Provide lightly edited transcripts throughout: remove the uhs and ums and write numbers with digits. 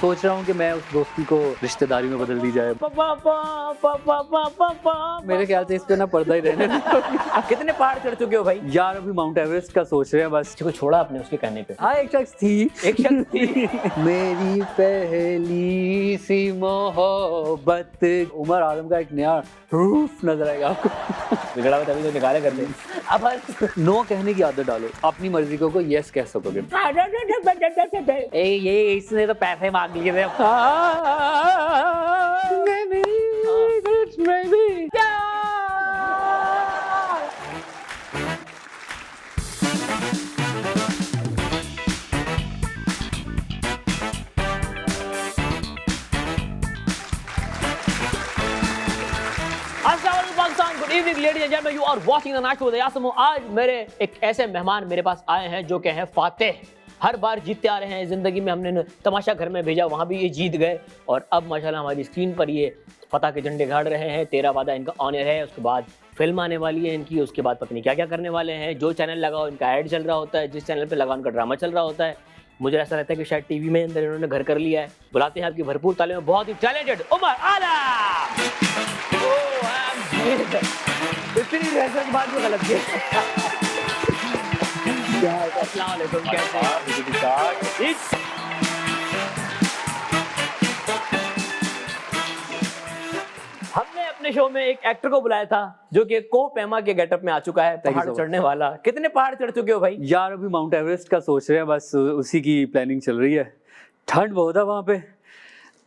सोच रहा हूँ कि मैं उस दोस्ती को रिश्तेदारी में बदल दी जाए। मेरे ख्याल से इस पे ना पर्दा ही रहने दो। कितने पहाड़ चढ़ चुके हो भाई? यार अभी माउंट एवरेस्ट का सोच रहे हैं बस। किसी को छोड़ा आपने उसके कहने पे? हाँ एक शख्स थी मेरी पहली सी मोहब्बत। उमर आजम का एक नया रूफ नजर आएगा आपको। बिगड़ा हुआ तभी तो निकाले करते। अब नो कहने की आदत डालो, अपनी मर्जी को यस कह सकोगे। ये इसने तो पैसे मांग लिए थे। Good evening ladies and gentleman, you are watching the night show with यासमो। आज मेरे एक ऐसे मेहमान मेरे पास आए हैं जो के हैं फातेह। हर बार जीतते आ रहे हैं जिंदगी में। हमने तमाशा घर में भेजा, वहां भी ये जीत गए और अब माशाल्लाह हमारी स्क्रीन पर ये फतह के झंडे गाड़ रहे हैं। 13 वादा इनका ऑनर है, उसके बाद फिल्म आने वाली है इनकी, उसके बाद पता नहीं क्या क्या करने वाले हैं। जो चैनल लगाओ इनका ऐड चल रहा होता है, जिस चैनल पे लगाओ उनका ड्रामा चल रहा होता है। मुझे ऐसा लगता है कि शायद टीवी में अंदर इन्होंने घर कर लिया है। बुलाते हैं आपकी भरपूर तालियों में बहुत ही टैलेंटेड उमर आलम। इतनी रहस्य की बात भी गलत है। अस्सलाम वालेकुम, कैसे हैं? हमने अपने शो में एक एक्टर को बुलाया था जो कि कोह पैमा के गेटअप में आ चुका है, पहाड़ चढ़ने वाला। कितने पहाड़ चढ़ चुके हो भाई? यार अभी माउंट एवरेस्ट का सोच रहे हैं बस, उसी की प्लानिंग चल रही है। ठंड बहुत है वहां पे,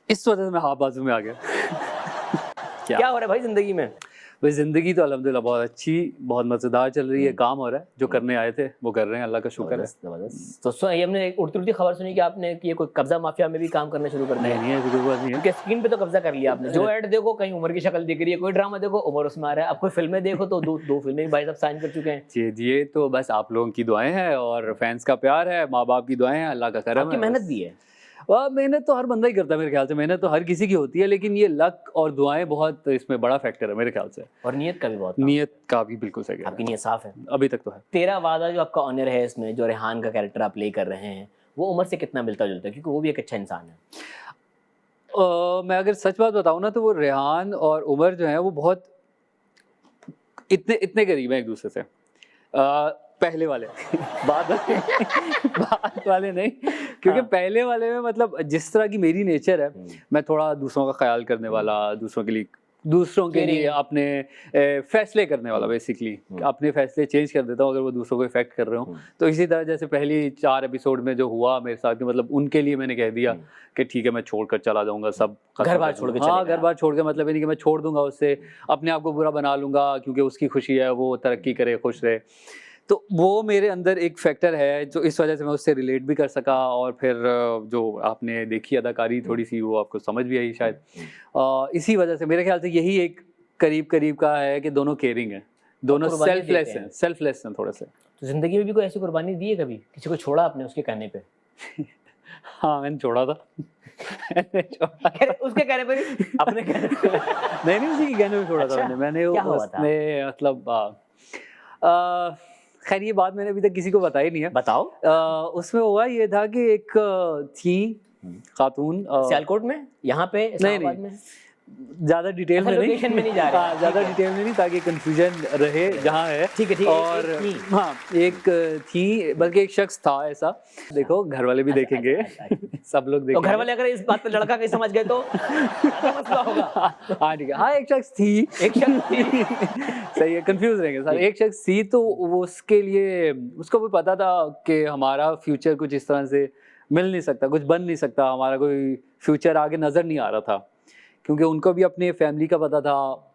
इस वजह से मैं हाथ बाजू में आ गया। क्या हो रहा है भाई जिंदगी में? भाई जिंदगी तो अल्हम्दुलिल्लाह बहुत अच्छी, बहुत मजेदार चल रही है। काम हो रहा है, जो करने आए थे वो कर रहे हैं, अल्लाह का शुक्र है। तो ये हमने एक उड़ती उड़ती खबर सुनी कि आपने कि ये कोई कब्जा माफिया में भी काम करना शुरू कर दिया। नहीं है, कोई बात नहीं है। स्क्रीन पे तो कब्जा कर लिया आपने। जो ऐड देखो कहीं उमर की शक्ल दिख रही है, कोई ड्रामा देखो उमर उसमें आ रहा है। अब कोई फिल्में देखो तो दो फिल्में भाई साहब साइन कर चुके हैं। जी ये तो बस आप लोगों की दुआएं हैं और फैंस का प्यार है, माँ बाप की दुआएं हैं, अल्लाह का करम है। आपकी मेहनत भी है। मेहनत तो हर बंदा ही करता है मेरे ख्याल से। मेहनत तो हर किसी की होती है, लेकिन ये लक और दुआएं बहुत इसमें बड़ा फैक्टर है मेरे ख्याल से। और नियत का भी बहुत। नियत का भी बिल्कुल सही है। आपकी नियत साफ है अभी तक तो है। 13 वादा जो आपका ऑनर है, इसमें जो रेहान का कैरेक्टर आप प्ले कर रहे हैं वो उमर से कितना मिलता जुलता है? क्योंकि वो भी एक अच्छा इंसान है। मैं अगर सच बात बताऊं ना तो वो रेहान और उमर जो है वो बहुत इतने करीब हैं एक दूसरे से। पहले वाले बाद वाले नहीं, क्योंकि पहले वाले में मतलब जिस तरह की मेरी नेचर है, मैं थोड़ा दूसरों का ख्याल करने वाला, दूसरों के लिए अपने फैसले करने वाला। बेसिकली अपने फैसले चेंज कर देता हूँ अगर वो दूसरों को इफेक्ट कर रहे हो। तो इसी तरह जैसे पहली 4 एपिसोड में जो हुआ मेरे साथ, मतलब उनके लिए मैंने कह दिया कि ठीक है मैं छोड़कर चला जाऊंगा, सब घर बार छोड़ के। हाँ घर बार छोड़ के, मतलब ये नहीं कि मैं छोड़ दूंगा उससे, अपने आप को बुरा बना लूंगा क्योंकि उसकी खुशी है, वो तरक्की करे, खुश रहे। तो वो मेरे अंदर एक फैक्टर है जो इस वजह से मैं उससे रिलेट भी कर सका। और फिर जो आपने देखी अदाकारी थोड़ी सी, वो आपको समझ भी आई शायद। इसी वजह से मेरे ख्याल से यही एक करीब का है कि दोनों केयरिंग हैं, दोनों सेल्फलेस हैं थोड़े से। तो जिंदगी में भी कोई ऐसी कुर्बानी दी है कभी? किसी को छोड़ा आपने उसके कहने पे? हाँ मैंने छोड़ा था। उसके कहने पर अपने कहने पे? नहीं उसी के कहने पे छोड़ा था मैंने। उसने मतलब खैर ये बात मैंने अभी तक किसी को बताई नहीं है। बताओ। उसमें हुआ ये था कि एक थी खातून सियालकोट में, यहाँ पे इस्लामाबाद में। ज्यादा डिटेल में नहीं जा रहे, ज्यादा डिटेल में नहीं, ताकि कंफ्यूजन रहे जहाँ है। ठीक है। और हाँ एक थी, बल्कि एक शख्स था ऐसा। देखो घर वाले भी देखेंगे, सब लोग देखेंगे। तो घर वाले अगर इस बात पे लड़का कहीं समझ गए तो मसला होगा। हाँ ठीक है। हाँ एक शख्स थी सही है, कंफ्यूज रहेंगे सर। एक शख्स थी तो वो उसके लिए उसको भी पता था कि हमारा फ्यूचर कुछ इस तरह से मिल नहीं सकता, कुछ बन नहीं सकता, हमारा कोई फ्यूचर आगे नजर नहीं आ रहा था, क्योंकि उनको भी अपने फैमिली का पता था।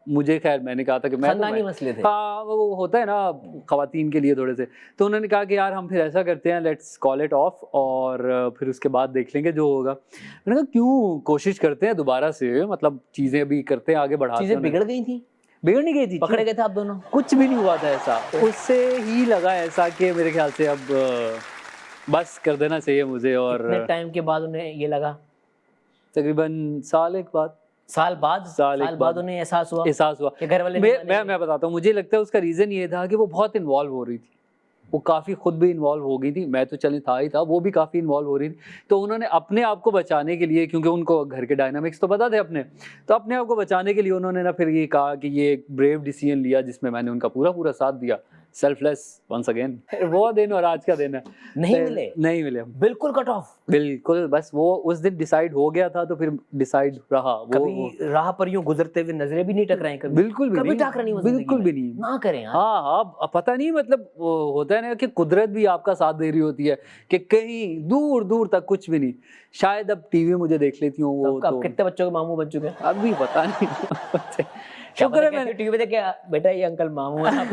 मुझे खैर मैंने कहा था कि मैं मसले थे। हाँ वो होता है ना खवातीन के लिए थोड़े से। तो उन्होंने कहा कि यार हम फिर ऐसा करते हैं, लेट्स कॉल इट ऑफ और फिर उसके बाद देख लेंगे जो होगा। मैंने कहा क्यों, कोशिश करते हैं दोबारा से, मतलब चीजें अभी करते हैं, आगे बढ़ाते हैं। चीजें बिगड़ गई थी? बिगड़ नहीं गई थी, पकड़े गए थे आप दोनों? कुछ भी नहीं हुआ था ऐसा। उससे ही लगा ऐसा कि मेरे ख्याल से अब बस कर देना चाहिए मुझे। और कितने टाइम के बाद उन्हें ये लगा? तकरीबन साल बाद उन्हें एहसास हुआ कि घर वाले मैं बताता हूँ। मुझे लगता है उसका रीजन ये था कि वो बहुत इन्वॉल्व हो रही थी। वो काफ़ी खुद भी इन्वॉल्व हो गई थी, मैं तो चले था ही था, वो भी काफ़ी इन्वॉल्व हो रही थी। तो उन्होंने अपने आप को बचाने के लिए, क्योंकि उनको घर के डायनामिक्स तो पता थे अपने, तो अपने आप को बचाने के लिए उन्होंने ना फिर ये कहा कि ये एक ब्रेव डिसीजन लिया जिसमें मैंने उनका पूरा साथ दिया। Selfless once again. वो दिन और आज का दिन है। नहीं मिले बिल्कुल कट ऑफ। बिल्कुल, बस वो उस दिन डिसाइड हो गया था तो फिर डिसाइड रहा। कभी राह पर यूं गुजरते हुए नजरें भी नहीं टकराई कभी? बिल्कुल भी कभी नहीं, टकराई नहीं, बिल्कुल भी नहीं। ना करें यार। हाँ, पता नहीं, मतलब वो होता है ना कि कुदरत भी आपका साथ दे रही होती है कि कहीं दूर दूर तक कुछ भी नहीं। शायद अब टीवी मुझे देख लेती हूँ वो तो कितने बच्चों के मामू बन चुके हैं अभी पता नहीं। शुक्र है मैंने टीवी पे देखा, बेटा ये अंकल मामू है।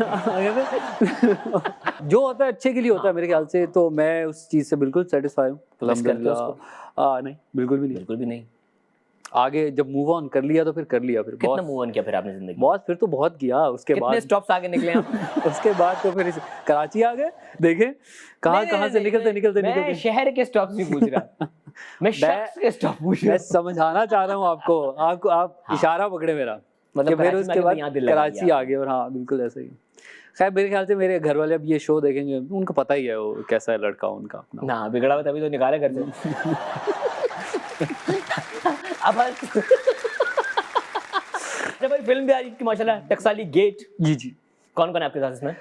जो होता है अच्छे के लिए होता है मेरे ख्याल से, तो मैं उस चीज से बिल्कुल सेटिस्फाई हूँ अल्हम्दुलिल्लाह। नहीं, बिल्कुल भी नहीं। आगे जब मूव ऑन कर लिया तो फिर कर लिया। फिर कितना मूव ऑन किया फिर आपने जिंदगी? बहुत, फिर तो बहुत किया। उसके बाद कितने स्टॉप्स आगे निकले आप? उसके बाद तो फिर कराची आ गए। देखें कहाँ से निकलते शहर के स्टॉप्स भी पूछ रहा। मैं शख्स के स्टॉप पूछ रहा। मैं समझाना चाह रहा हूँ आपको आप इशारा पकड़े मेरा, मतलब फिर उसके बाद कराची आ गए। और हाँ बिल्कुल ऐसा ही। खैर मेरे ख्याल से मेरे घर वाले अब ये शो देखेंगे, उनको पता ही है वो कैसा है लड़का उनका अपना। ना बिगड़ा हुआ तभी तो निकाले घर से। अब जब भाई फिल्म भी आ रही है माशाल्लाह, टकसाली गेट। जी। कौन कौन है आपके साथ इसमें?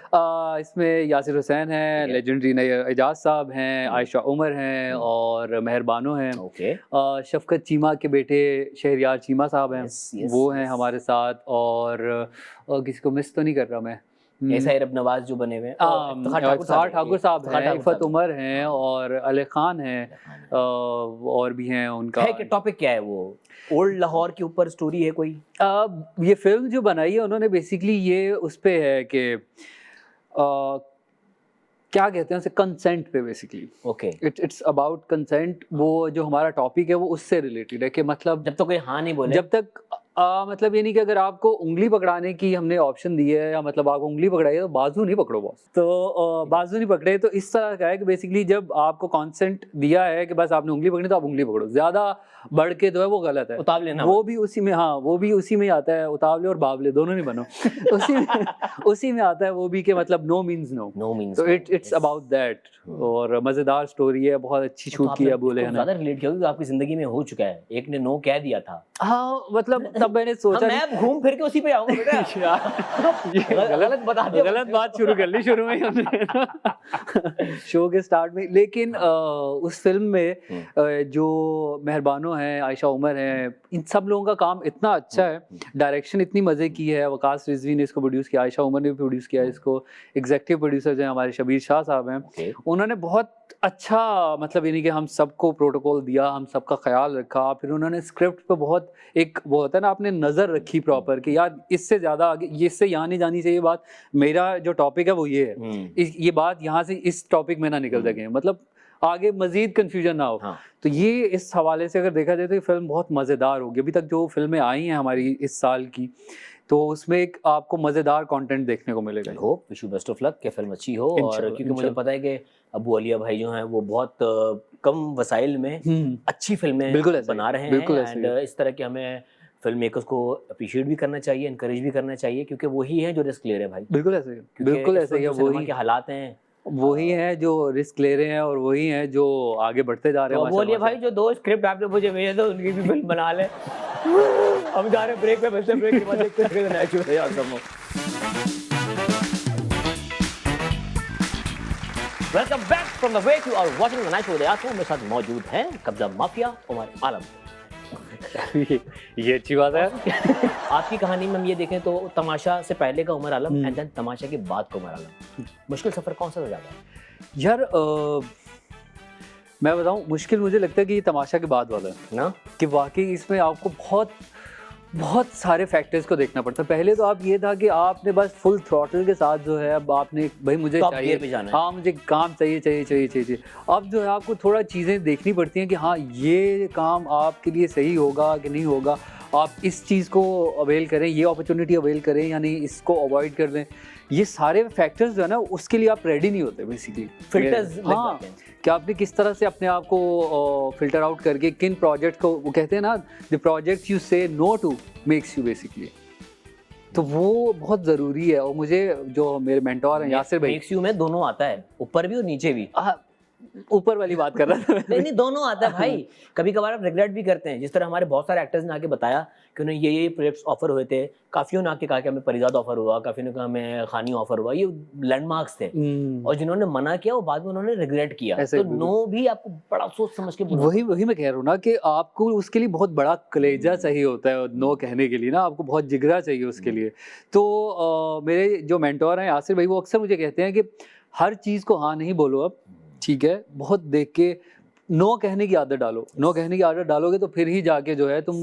इसमें यासिर हुसैन है, लेजेंडरी एजाज साहब हैं, आयशा उमर हैं और मेहर बानो हैं। शफकत चीमा के बेटे शहरयार चीमा साहब हैं, वो हैं हमारे साथ। और किसी को मिस तो नहीं कर रहा मैं? ऐसा है रब नवाज जो बने हुए हैं, ठाकुर साहब हैं, इफ़त उमर हैं और अली खान हैं, और भी हैं। उनका है कि टॉपिक क्या है? वो ओल्ड लाहौर के ऊपर स्टोरी है कोई? ये फिल्म जो बनाई है उन्होंने बेसिकली ये उस पे है कि क्या कहते हैं उसे, कंसेंट पे basically. Okay, it's about consent. वो जो हमारा टॉपिक है वो उससे रिलेटेड है कि मतलब जब तक कोई हाँ नहीं बोले, जब तक मतलब ये नहीं कि अगर आपको उंगली पकड़ाने की हमने ऑप्शन दी है, या मतलब आपको उंगली पकड़ाई है तो बाजू नहीं पकड़ो बॉस, तो बाजू नहीं पकड़े। तो इस तरह का है कि बेसिकली जब आपको कॉन्सेंट दिया है कि बस आपने उंगली पकड़ी तो आप उंगली पकड़ो, ज्यादा बढ़ के तो है वो गलत है। उतावले ना, वो भी उसी में, हाँ वो भी उसी में आता है, उतावले और बावले दोनों नहीं बनो। उसी में आता है वो भी कि मतलब नो मीन्स नो। तो इट्स अबाउट दैट। और मजेदार स्टोरी है, बहुत अच्छी शूट की है। बोले ज्यादा रिलेट किया क्योंकि आपकी जिंदगी में हो चुका है, एक ने नो कह दिया था। हाँ मतलब तब मैंने सोचा मैं घूम फिर के उसी पे आऊंगा बेटा। गलत बता दिया, गलत बात शुरू कर ली शुरू में हमने शो के स्टार्ट में। लेकिन उस फिल्म में जो मेहरबानो हैं, आयशा उमर हैं, इन सब लोगों का काम इतना अच्छा है, डायरेक्शन इतनी मजे की है। वकास रिजवी ने इसको प्रोड्यूस किया, आयशा उमर ने भी प्रोड्यूस किया इसको। एग्जीक्यूटिव प्रोड्यूसर्स हैं हमारे शबीर शाह साहब हैं। उन्होंने बहुत अच्छा, मतलब यानी कि हम सबको प्रोटोकॉल दिया, हम सबका ख्याल रखा। फिर उन्होंने स्क्रिप्ट पे बहुत एक वो होता है ना, आपने नज़र रखी प्रॉपर कि यार इससे ज़्यादा आगे, इससे यहाँ नहीं जानी चाहिए बात। मेरा जो टॉपिक है वो ये है, ये बात यहाँ से इस टॉपिक में ना निकल सके, मतलब आगे मजीद कंफ्यूजन ना हो। हाँ। तो ये इस हवाले से अगर देखा जाए तो ये फिल्म बहुत मज़ेदार होगी। अभी तक जो फिल्में आई हैं हमारी इस साल की, तो उसमें एक आपको मज़ेदार कंटेंट देखने को मिलेगा। Hope, wish you best of luck कि फिल्म अच्छी हो। और क्योंकि मुझे पता है कि अबू अलिया भाई जो हैं वो बहुत कम वसाइल में अच्छी फिल्में बना रहे हैं। एंड इस तरह के हमें फिल्म मेकर्स को अप्रिशिएट भी करना चाहिए, एनकरेज भी करना चाहिए, क्योंकि वही है जो रिस्क ले रहे हैं भाई। बिल्कुल ऐसे ही है, वही के हालात हैं, वही हैं जो रिस्क ले रहे हैं और वही हैं जो आगे बढ़ते जा रहे हैं। अबू अलिया भाई जो 2 स्क्रिप्ट आपने मुझे भेजे थे उनकी भी फिल्म बना ले। हम जा रहे ब्रेक पे, मिलते हैं ब्रेक के बाद देखते हैं नेचुरल आसम। Welcome back from the break, you are watching the night show with आसम। मेरे साथ मौजूद हैं कब्जा माफिया उमर आलम। ये अच्छी बात है। आपकी कहानी में हम ये देखें तो तमाशा से पहले का उमर आलम एंड देन तमाशा के बाद का उमर आलम, मुश्किल सफर कौन सा ज्यादा है? यार मैं बताऊं, मुश्किल मुझे लगता है कि ये तमाशा के बाद वाला है ना, कि वाकई इसमें आपको बहुत सारे फैक्टर्स को देखना पड़ता है। पहले तो आप ये था कि आपने बस फुल थ्रॉटल के साथ जो है, अब आपने भाई मुझे चाहिए, हाँ मुझे काम चाहिए। अब जो है आपको थोड़ा चीज़ें देखनी पड़ती हैं कि हाँ ये काम आपके लिए सही होगा कि नहीं होगा, आप इस चीज़ को अवेल करें, ये अपॉर्चुनिटी अवेल करें, यानी इसको अवॉइड कर दें। ये सारे फैक्टर्स जो है ना, उसके लिए आप रेडी नहीं होते बेसिकली। फिल्टर्स हाँ, कि आपने किस तरह से अपने आप को फिल्टर आउट करके किन प्रोजेक्ट को, वो कहते हैं ना, the project you say no to makes you basically. तो वो बहुत ज़रूरी है। और मुझे जो मेरे मेंटोर हैं यासिर भाई, मेक्स यू में दोनों आता है, ऊपर भी और नीचे भी। ऊपर वाली बात कर रहा था नहीं नहीं, दोनों आता है भाई। कभी कभार आप रिग्रेट भी करते हैं, जिस तरह हमारे बहुत सारे एक्टर्स ने आके बताया कि उन्हें ये प्रोजेक्ट्स ऑफर हुए थे। काफियों ने आके कहा कि हमें परिजात ऑफर हुआ, काफियों ने कहा हमें खानी ऑफर हुआ, ये लैंडमार्क्स थे। और जिन्होंने मना किया वो बाद में उन्होंने रिग्रेट किया। ऐसे तो बिल्कुल। नो भी आपको बड़ा सोच समझ के बोलना वही मैं कह रहा हूँ ना कि आपको उसके लिए बहुत बड़ा कलेजा चाहिए होता है नो कहने के लिए ना, आपको बहुत जिगरा चाहिए उसके लिए। तो मेरे जो मेंटोर हैं यासिर भाई, वो अक्सर मुझे कहते हैं कि हर चीज़ को हाँ नहीं बोलो अब, ठीक है, बहुत देख के नो कहने की आदत डालो। नो कहने की आदत डालोगे तो फिर ही जाके जो है तुम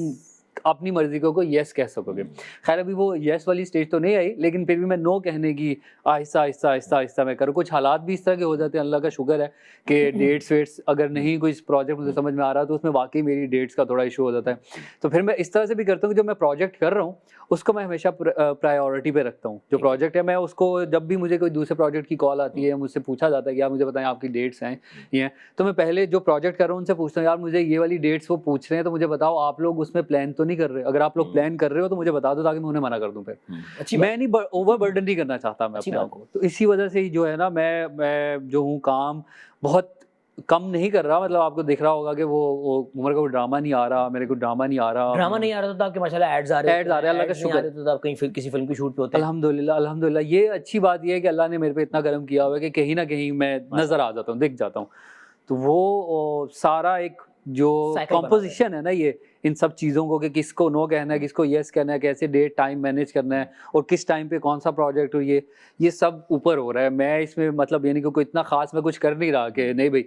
अपनी मर्जी को यस कह सकोगे। खैर अभी वो यस वाली स्टेज तो नहीं आई, लेकिन फिर भी मैं नो कहने की आहिस्ता आहिस्ता आहिस्ता आहिस्ता मैं करूँ। कुछ हालात भी इस तरह के हो जाते हैं, अल्लाह का शुक्र है कि डेट्स वेट्स अगर नहीं कोई प्रोजेक्ट मुझे समझ में आ रहा तो उसमें वाकई मेरी डेट्स का थोड़ा इशू हो जाता है। तो फिर मैं इस तरह से भी करता हूँ कि जो मैं प्रोजेक्ट कर रहा हूँ उसको मैं हमेशा प्रायोरिटी पे रखता हूँ। जो प्रोजेक्ट है मैं उसको, जब भी मुझे कोई दूसरे प्रोजेक्ट की कॉल आती है या मुझसे पूछा जाता है कि यार मुझे बताएं आपकी डेट्स हैं ये हैं, तो मैं पहले जो प्रोजेक्ट कर रहा हूँ उनसे पूछता हूँ यार मुझे ये वाली डेट्स वो पूछ रहे हैं तो मुझे बताओ आप लोग उसमें प्लान तो नहीं कर रहे? अगर आप लोग प्लान कर रहे हो तो मुझे बता दो ताकि मैं उन्हें मना कर दूं। फिर मैं नहीं ओवर बर्डन नहीं करना चाहता मैं अपने आप को। तो इसी वजह से ही जो है ना मैं जो हूँ काम बहुत कम नहीं कर रहा। मतलब आपको दिख रहा होगा कि वो उमर का कोई ड्रामा नहीं आ रहा, मेरे को ड्रामा नहीं आ रहा तो आपके माशाल्लाह एड्स आ रहे हैं, अल्लाह का शुक्र तो आप कहीं किसी फिल्म की शूट पे होते हैं। अल्हम्दुलिल्लाह। ये अच्छी बात ये है कि अल्लाह ने मेरे पे इतना करम किया हुआ है कि कहीं ना कहीं मैं नजर आ जाता हूँ, दिख जाता हूँ। तो वो सारा एक जो कॉम्पोजिशन है ना ये इन सब चीज़ों को कि किसको नो कहना है, किसको यस कहना है, कैसे डेट टाइम मैनेज करना है और किस टाइम पे कौन सा प्रोजेक्ट हो, ये सब ऊपर हो रहा है। मैं इसमें मतलब ये नहीं कि कोई इतना खास मैं कुछ कर नहीं रहा कि नहीं भाई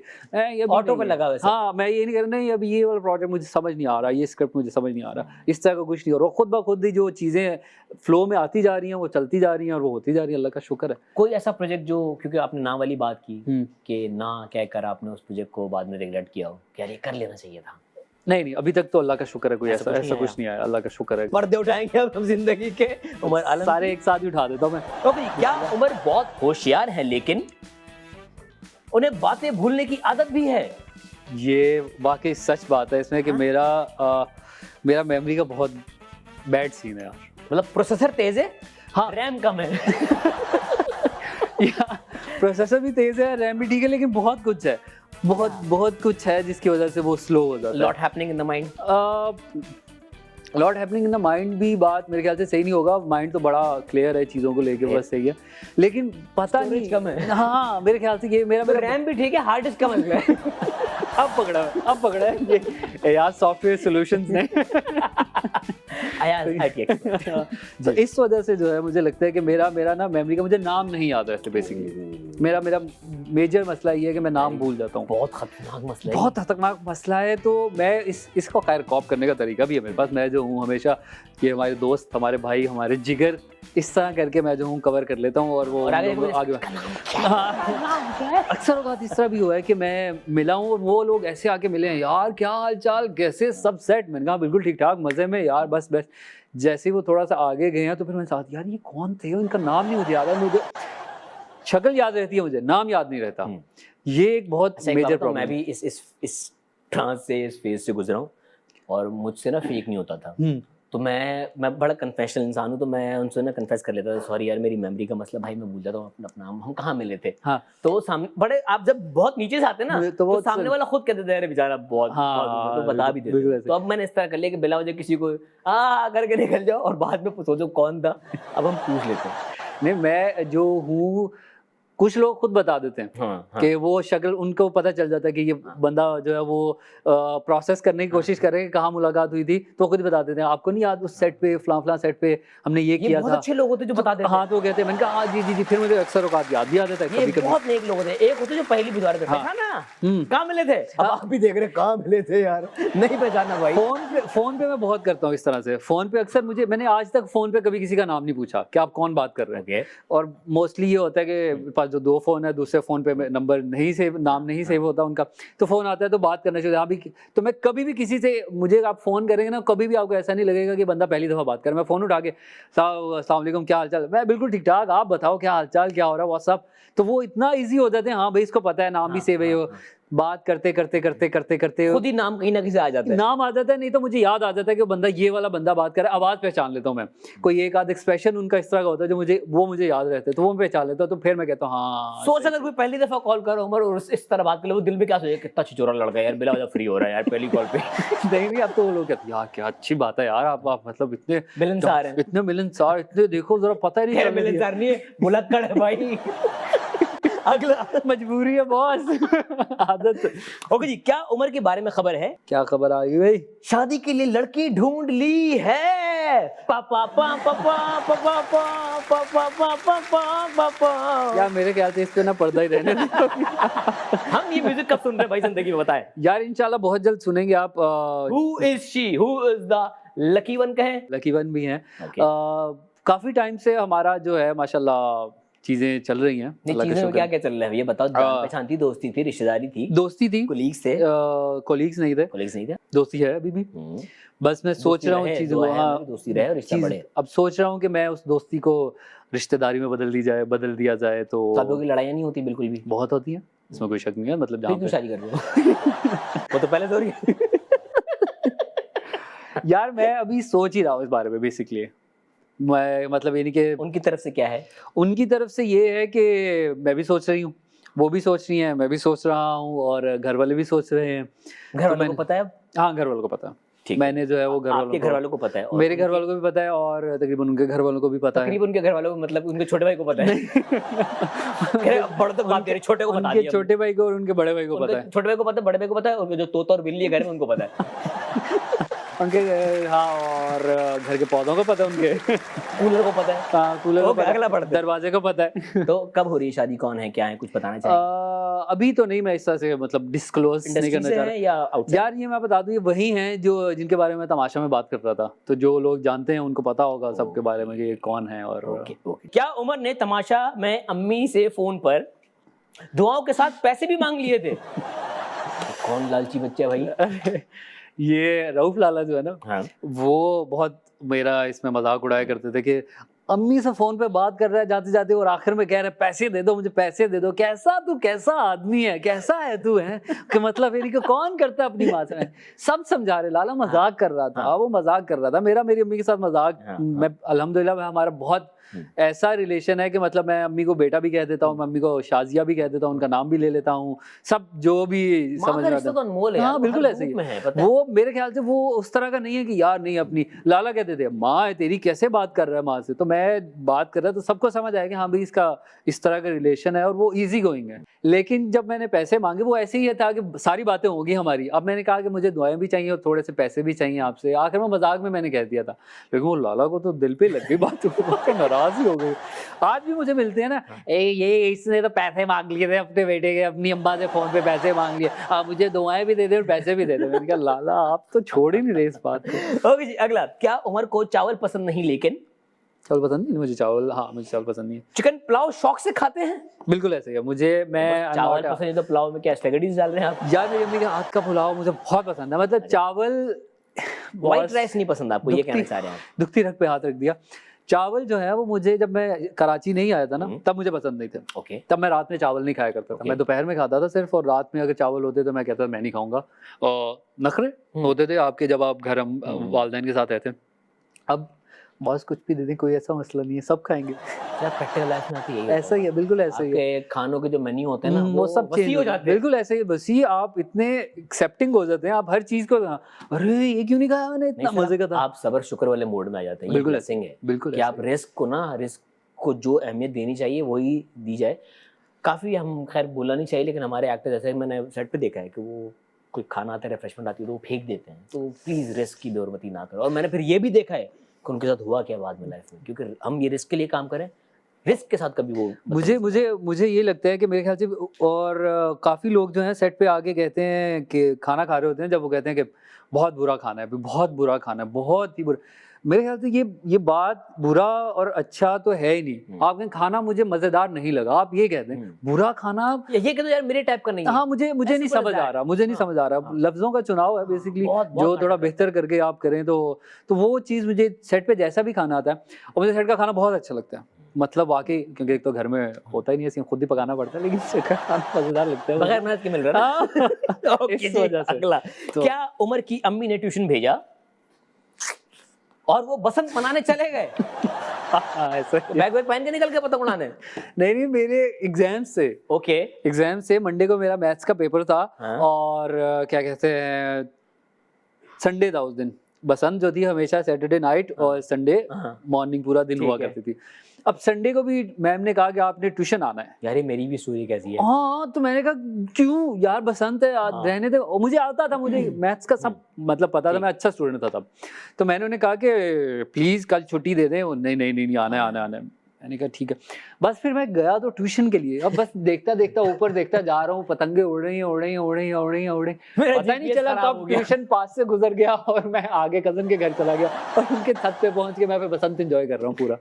ये ऑटो पे लगा वैसे। हाँ मैं ये नहीं कर नहीं अभी ये वाला प्रोजेक्ट मुझे समझ नहीं आ रहा, ये स्क्रिप्ट मुझे समझ नहीं आ रहा, इस तरह का कुछ नहीं हो रहा। खुद ब खुद ही जो चीज़ें फ्लो में आती जा रही हैं वो चलती जा रही हैं और वो होती जा रही है, अल्लाह का शुक्र है। कोई ऐसा प्रोजेक्ट जो, क्योंकि आपने ना वाली बात की कि ना कहकर आपने उस प्रोजेक्ट को बाद में रिग्रेट किया हो कि यार ये कर लेना चाहिए था? नहीं अभी तक तो अल्लाह का शुक्र है कोई ऐसा कुछ नहीं आया, अल्लाह का शुक्र है। पर्दे उठाएंगे अब हम जिंदगी के। उमर आलम सारे एक साथ ही उठा देता हूँ मैं। तो क्या उमर बहुत होशियार है लेकिन उन्हें बातें भूलने की आदत भी है? ये वाकई सच बात है इसमें कि मेरा मेमोरी का बहुत बैड सीन है यार। मतलब प्रोसेसर तेज है, हाँ रैम कम है। प्रोसेसर भी तेज है, रैम भी ठीक है, लेकिन बहुत कुछ है, बहुत कुछ है जिसकी वजह से वो स्लो हो जाता है। Lot happening in the mind. Lot happening in the mind भी बात मेरे ख्याल से सही नहीं होगा। माइंड तो बड़ा क्लियर है चीज़ों को लेके, बस सही है, लेकिन पता नहीं कम है। हाँ मेरे ख्याल से ये मेरा रैम भी ठीक है, हार्ड डिस्क कम है। अब पकड़ा है ये यार सॉफ्टवेयर सॉल्यूशंस ने। तो इस वजह से जो है मुझे लगता है कि मेरा ना मेमोरी का मुझे नाम नहीं याद है बेसिकली। मेरा मेजर मसला ये है कि मैं नाम भूल जाता हूँ। बहुत खतरनाक मसला है। तो मैं इसको खैर कॉप करने का तरीका भी है मेरे पास। मैं जो हूँ हमेशा ये हमारे दोस्त, हमारे भाई, हमारे जिगर, इस तरह करके मैं जो हूँ कवर कर लेता हूँ और वो आगे अक्सर औकात इस तरह भी हुआ है कि मैं मिला हूँ और वो लोग ऐसे आके मिले हैं, यार क्या हाल चाल, कैसे, सब सेट। मैंने कहा बिल्कुल ठीक ठाक, मजे में यार, बस जैसे ही वो थोड़ा सा आगे गए हैं तो फिर मैं साथ यार ये कौन थे, इनका नाम नहीं मुझे याद है। मुझे शक्ल याद रहती है, मुझे नाम याद नहीं रहता। ये एक बहुत मेजर प्रॉब्लम। मैं भी इस ट्रांस से, इस फेज से गुजरा हूँ और मुझसे ना फेक नहीं होता था। तो मैं बड़ा कन्फेशनल इंसान हूँ, तो मैं उनसे ना कन्फेस कर लेता था, सॉरी यार मेरी मेमोरी का मसला, भाई मैं भूल जाता हूँ अपना नाम, हम कहाँ मिले थे। हाँ। तो सामने बड़े, आप जब बहुत नीचे से आते हैं ना तो सामने वाला खुद कहते थे अरे बेचारा बहुत, तो बता भी देते। तो अब मैंने इस तरह कर लिया कि बिला वजह किसी को करके निकल जाओ और बाद में सोचो कौन था, अब हम पूछ लेते हैं। नहीं मैं जो हूँ, कुछ लोग खुद बता देते हैं कि वो शक्ल उनको पता चल जाता है कि ये बंदा जो है वो प्रोसेस करने की कोशिश कर रहे हैं, कहाँ मुलाकात हुई थी, तो खुद बता देते हैं आपको नहीं याद उस सेट पे फलां सेट पे हमने ये किया था। बहुत अच्छे लोग होते जो बता देते हैं। हाँ तो कहते हैं, मैंने कहा हाँ जी, फिर मुझे अक्सर औकात याद भी आ जाता है कभी। बहुत नेक लोग होते हैं। एक होते जो पहली भी द्वारा देखा ना, कहाँ मिले थे, अब आप भी देख रहे कहाँ मिले थे यार, नहीं पहचाना भाई। फोन पे मैं बहुत करता हूँ इस तरह से। फोन पे अक्सर मैंने आज तक फोन पे कभी किसी का नाम नहीं पूछा कि आप कौन बात कर रहे हैं। और मोस्टली ये होता है कि पास जो दो फोन है, दूसरे फोन पे नंबर नहीं सेव, नाम नहीं सेव होता उनका, तो फोन आता है तो बात करना चाहिए। हाँ भी, तो मैं कभी भी किसी से, मुझे आप फोन करेंगे ना, कभी भी आपको ऐसा नहीं लगेगा कि बंदा पहली दफा बात कर। मैं फोन उठा के अस्सलाम वालेकुम, क्या हाल चाल, मैं बिल्कुल ठीक ठाक, आप बताओ क्या हाल चाल, क्या हो रहा है, व्हाट्सअप। तो वो इतना ईजी हो जाते हैं, हाँ भाई इसको पता है, नाम भी सेव है, बात करते करते करते करते करते खुद ही नाम कहीं ना कहीं से आ जाता है। नाम आ जाता है, नहीं तो मुझे याद आ जाता है कि वो बंदा, ये वाला बंदा बात कर रहा है, आवाज पहचान लेता हूँ मैं। कोई एक आध एक्सप्रेशन उनका इस तरह का होता है जो मुझे याद रहता है, तो वो मैं पहचान लेता हूँ, तो फिर मैं कहता हूँ हाँ। सोच अगर कोई पहली दफा कॉल कर उमर और इस तरह बात कर ले, वो दिल में क्या सोचे, कितना छिचोरा लड़का है यार, बिला वजह फ्री हो रहा है यार पहली कॉल पे। नहीं अब तो वो लोग कहते हैं यार क्या अच्छी बात है यार, आप मतलब इतने मिलनसार हैं। इतने मिलनसार, इतने देखो जरा पता ही नहीं खैर चल रहा है। मिलनसार नहीं है, भुलक्कड़ है भाई। अगला मजबूरी है बॉस। आदत। ओके जी, क्या उमर के बारे में खबर है? क्या खबर आ गई भाई? शादी के लिए लड़की ढूंढ ली है। पापा पा पापा पापा पापा पापा पापा। यार मेरे ख्याल से इस पे ना पर्दा ही रहने दो। हम ये म्यूजिक कब सुन रहे हैं भाई जिंदगी में, बताएं। यार इंशाल्लाह बहुत जल्द सुनेंगे आप। Who is she, who is the lucky one कहें? लकी वन भी हैं। Okay. काफी टाइम से हमारा जो है माशाल्लाह चीजें चल रही हैं। नहीं, अल्लाह का चीजें में शुक्र क्या क्या चल रहा है ये बताओ। जान पहचान थी, दोस्ती थी, रिश्तेदारी थी, दोस्ती थी, कोलीग्स थे? कोलीग्स नहीं थे, कोलीग्स नहीं थे, दोस्ती है अभी भी। बस मैं सोच रहा हूँ चीजों को, हाँ दोस्ती रहे और रिश्ता बढ़े। अब सोच रहा हूँ कि मैं उस दोस्ती को रिश्तेदारी में बदल दिया जाए तो। सब लोगों की लड़ाइयाँ नहीं होती बिल्कुल भी? बहुत होती है, इसमें कोई शक नहीं है। मतलब फिर जहाँ क्यों पे शादी कर रहे हो? वो तो पहले से हो रही है। यार मैं अभी सोच ही रहा हूँ इस बारे में बेसिकली। मैं मतलब ये नहीं कि उनकी तरफ से क्या है? उनकी तरफ से ये है कि मैं भी सोच रही हूँ, वो भी सोच रही हैं, मैं भी सोच रहा हूँ, और घर वाले भी सोच रहे हैं। घर वालों को पता है? हाँ घर वालों को पता है। ठीक, मैंने जो है वो आपके घर वालों को पता है? मेरे घर वालों को भी पता है, और तकरीबन उनके घर वालों को भी पता है। तकरीबन उनके घर वालों को मतलब उनके छोटे भाई को पता है? बड़े तो बात कह छोटे को बता उनके दिया। छोटे भाई को और उनके बड़े भाई को पता है। छोटे भाई को पता है, बड़े भाई को पता है, और जो तोता और बिल्ली है घर में उनको पता है। उनके हाँ, और घर के पौधों को पता है, उनके कूलर को पता है। हाँ कूलर को पता अगला है, पढ़ते। दरवाजे को पता है। तो कब हो रही है शादी, कौन है, क्या है, कुछ बताना चाहिए? अभी तो नहीं, मैं इस तरह से मतलब डिस्क्लोज नहीं करना चाह रहा या आउटसाइड? यार ये मैं बता दूं, ये वही हैं जो जिनके बारे में तमाशा में बात कर रहा था, तो जो लोग जानते हैं उनको पता होगा सबके बारे में कि ये कौन है। और ओके। क्या उमर ने तमाशा में अम्मी से फोन पर दुआओं के साथ पैसे भी मांग लिए थे? कौन लालची बच्चा भाई? ये रऊफ लाला जो है ना, हाँ। वो बहुत मेरा इसमें मजाक उड़ाया करते थे कि अम्मी से फोन पे बात कर रहा है जाते जाते, और आखिर में कह रहे हैं पैसे दे दो मुझे, पैसे दे दो। कैसा आदमी है, कैसा है तू, है कि मतलब इन्हीं को कौन करता है अपनी माँ से। सब समझा रहे, लाला मजाक कर रहा था, वो मजाक कर रहा था। मेरी अम्मी के साथ मजाक, मैं अल्हम्दुलिल्लाह हमारा बहुत ऐसा रिलेशन है कि मतलब मैं अम्मी को बेटा भी कह देता हूँ, मैं अम्मी को शाजिया भी कह देता हूँ, उनका नाम भी ले लेता हूँ, सब जो भी समझ में आता है। हाँ बिल्कुल ऐसे ही। वो मेरे ख्याल से वो उस तरह का नहीं है कि यार नहीं, अपनी लाला कहते थे माँ है तेरी, कैसे बात कर रहा है माँ से। तो मैं बात कर रहा तो सबको समझ आया कि हाँ भाई इसका इस तरह का रिलेशन है, और वो इजी गोइंग है। लेकिन जब मैंने पैसे मांगे, वो ऐसे ही था कि सारी बातें होगी हमारी। अब मैंने कहा कि मुझे दुआएं भी चाहिए और थोड़े से पैसे भी चाहिए आपसे। आखिर में मजाक में मैंने कह दिया था, लेकिन वो लाला को तो दिल पे लग गई बात, नाराज ही हो गई। आज भी मुझे मिलते हैं ना, ये इसने तो पैसे मांग लिए थे अपने बेटे के, अपनी अम्मा से फोन पे पैसे मांग लिए, आप मुझे दुआएं भी दे दे और पैसे भी दे दे। मैंने कहा लाला आप तो छोड़ ही नहीं रहे इस बात को। ओके जी, अगला। क्या उमर को चावल पसंद नहीं, लेकिन चावल पसंद नहीं मुझे, चावल हाँ मुझे चावल पसंद नहीं है। चिकन पुलाव शौक से खाते हैं? बिल्कुल ऐसे ही है मुझे। मैं चावल पसंद है तो पुलाव में क्या स्ट्रेटजीज डाल रहे हैं आप? यार मेरी अम्मी के हाथ का पुलाव मुझे बहुत पसंद है। मतलब चावल, व्हाइट राइस नहीं पसंद आपको, ये कहना चाह रहे हैं आप? दुखती रख पे हाथ रख दिया। चावल जो है वो मुझे, जब मैं कराची नहीं आया था ना, तब मुझे पसंद नहीं थे। ओके। तब मैं रात में चावल नहीं खाया करता था। मैं दोपहर में खाता था सिर्फ, और रात में अगर चावल होते तो मैं कहता था मैं नहीं खाऊंगा। और नखरे होते थे आपके जब आप घर वालिदैन के साथ रहते। अब बॉस कुछ भी दे दें, कोई ऐसा मसला नहीं है, सब खाएंगे। क्या प्रैक्टिकल लाइफ में आती है? ऐसा ही है, बिल्कुल ऐसा ही है। खानों के जो मेन्यू होते हैं ना, वो सब वसी चेंज हो जाते हैं। बिल्कुल ऐसे ही, वसी। आप इतने एक्सेप्टिंग हो जाते हैं, आप हर चीज को, अरे ये क्यों नहीं खाया मैंने, इतना मजे का था। आप सबर शुक्र वाले मोड में आ जाते हैं। बिल्कुल ब्लेसिंग है बिल्कुल कि आप रिस्क को जो अहमियत देनी चाहिए वही दी जाए। काफी हम खैर बोलना नहीं चाहिए, लेकिन हमारे एक्टर, जैसे मैंने सेट पे देखा है कि वो कोई खाना आता है, रिफ्रेशमेंट आती है तो वो फेंक देते हैं। तो प्लीज रिस्क की बेरुमती ना करो। और मैंने फिर ये भी देखा है कि उनके साथ हुआ क्या बाद में लाइफ में, क्योंकि हम ये रिस्क के लिए काम करें, रिस्क के साथ कभी वो मुझे ये लगता है कि मेरे ख्याल से, और काफी लोग जो हैं सेट पे आके कहते हैं कि खाना खा रहे होते हैं, जब वो कहते हैं कि बहुत बुरा खाना है, बहुत बुरा खाना है, बहुत ही बुरा। मेरे ख्याल से ये बात बुरा और अच्छा तो है ही नहीं। आप कहें खाना मुझे मजेदार नहीं लगा, आप ये कहते हैं बुरा खाना, ये कहते यार मेरे टाइप का नहीं है। हाँ मुझे नहीं समझ आ रहा, मुझे नहीं समझ आ रहा। लफ्जों का चुनाव है बेसिकली, जो थोड़ा बेहतर करके आप करें तो वो चीज़ मुझे सेट पे जैसा भी खाना आता है, और मुझे सेट का खाना बहुत अच्छा लगता है। मतलब वाकई, क्योंकि एक तो घर में होता ही नहीं है, खुद ही पकाना पड़ता है, लेकिन इसका खाना मजेदार लगता है बगैर मेहनत के मिल रहा है ना। ओके इस जी, वजह से। अगला तो- क्या उमर की अम्मी ने ट्यूशन भेजा और वो बसंत मनाने चले गए? हाँ, ऐसा ही है। बैग वैग पहन के निकल के पतंग उड़ाने? नहीं, मेरे एग्जाम से ओके मंडे को मेरा मैथ्स का पेपर था। हाँ। और क्या कहते हैं, संडे था उस दिन। बसंत जो थी हमेशा सैटरडे नाइट और संडे हाँ। मॉर्निंग पूरा दिन ठीक हुआ है। करती थी। अब संडे को भी मैम ने कहा कि आपने ट्यूशन आना है। यार ये मेरी भी स्टोरी कैसी है? हाँ, तो मैंने कहा क्यों यार, बसंत है आज, हाँ। रहने दे। और मुझे आता था, मुझे मैथ्स का सब मतलब पता था, मैं अच्छा स्टूडेंट था तब। तो मैंने उन्हें कहा कि प्लीज कल छुट्टी दे दें। वो नहीं आना है। मैंने कहा ठीक है। बस फिर मैं गया तो ट्यूशन के लिए। अब बस देखता ऊपर देखता जा रहा हूँ, पतंगे उड़ रही हैं। मेरा पता ही नहीं GPS चला खराब कब हो गया। ट्यूशन पास से गुजर गया और मैं आगे कजन के घर चला गया और उनके छत पे पहुंच के मैं फिर बसंत एंजॉय कर रहा हूँ पूरा।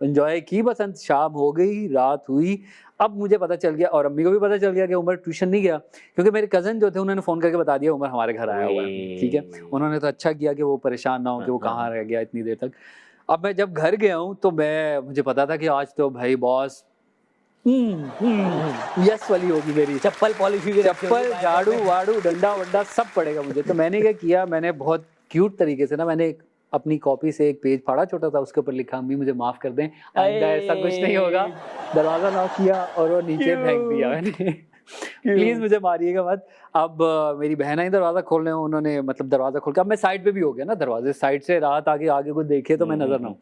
एंजॉय की बसंत, शाम हो गई, रात हुई। अब मुझे पता चल गया और अम्मी को भी पता चल गया कि उमर ट्यूशन नहीं गया, क्योंकि मेरे कजन जो थे उन्होंने फोन करके बता दिया उमर हमारे घर आया हुआ है। ठीक है, उन्होंने तो अच्छा किया कि वो परेशान ना हो कि वो कहाँ रह गया इतनी देर तक। अब मैं जब घर गया हूँ तो मुझे पता था कि आज तो भाई बॉस यस वाली होगी मेरी। चप्पल पॉलिश भी रखी होगी चप्पल, बाइक झाड़ू में। वाड़ू, डंडा वंडा सब पड़ेगा मुझे। तो मैंने क्या किया, मैंने बहुत क्यूट तरीके से ना, मैंने अपनी कॉपी से एक पेज फाड़ा छोटा सा, उसके ऊपर लिखा अम्मी मुझे माफ कर दें, आइंदा ऐसा कुछ नहीं होगा। दरवाजा लॉक किया और वो नीचे फेंक दिया मैंने। प्लीज मुझे मारिएगा मत। अब मेरी बहन आई दरवाजा खोलने, उन्होंने मतलब दरवाजा खोल के, अब मैं साइड पे भी हो गया ना, दरवाजे साइड से रात आगे को देखे तो मैं नजर ना हूँ।